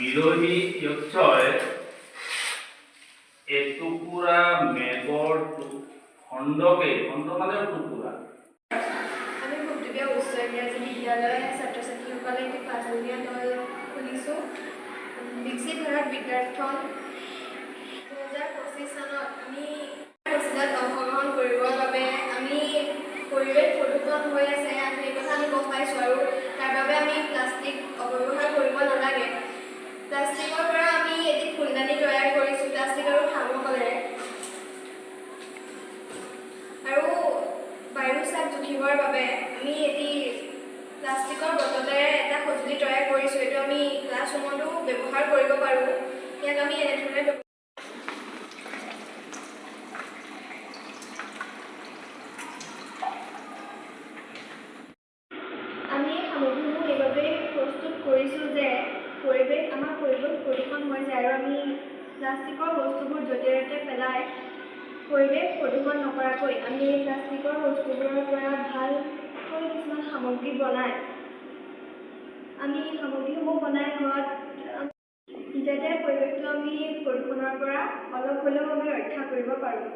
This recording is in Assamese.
বিৰহী যক্ষই এটুকুৰা মেঘৰ খণ্ডকে খণ্ড মানে টুকুৰা। আমি ভক্তিবিয়া উচ্চ ইংৰাজী বিদ্যালয়ৰ ছাত্ৰ ছাত্ৰীসকলে এটি পাঁচজনীয়া দল খুলিছোঁ। বিকশিত ভাৰত বিদ্যাৰ্থন 2025 চনত আমি অংশগ্ৰহণ কৰিবৰ বাবে আমি পৰিৱেশ প্ৰদূষণ হৈ আছে সেই কথা আমি গম পাইছোঁ আৰু তাৰ বাবে আমি প্লাষ্টিক অপব্যৱহাৰ কৰিব নালাগে। প্লাষ্টিকৰ পৰা আমি এটি ফুলদানি তৈয়াৰ কৰিছোঁ প্লাষ্টিক আৰু থাৰ্মকলেৰে। আৰু বায়ু চাপ জুখিবৰ বাবে আমি এটি প্লাষ্টিকৰ বটলেৰে এটা সঁজুলি তৈয়াৰ কৰিছোঁ। এইটো আমি ক্লাছৰুমতো ব্যৱহাৰ কৰিব পাৰোঁ। ইয়াক আমি এনেধৰণে আমি এই সামগ্ৰীসমূহ এইবাবেই প্ৰস্তুত কৰিছোঁ যে আমাৰ পৰিৱেশ প্ৰদূষণ হৈ যায় আৰু আমি প্লাষ্টিকৰ বস্তুবোৰ য'তে ত'তে পেলাই পৰিৱেশ প্ৰদূষণ নকৰাকৈ আমি এই প্লাষ্টিকৰ বস্তুবোৰৰ পৰা ভালকৈ কিছুমান সামগ্ৰী বনাই আমি সামগ্ৰীসমূহ বনাই ঘৰত যাতে পৰিৱেশটো আমি প্ৰদূষণৰ পৰা অলপ হ'লেও আমি ৰক্ষা কৰিব পাৰোঁ।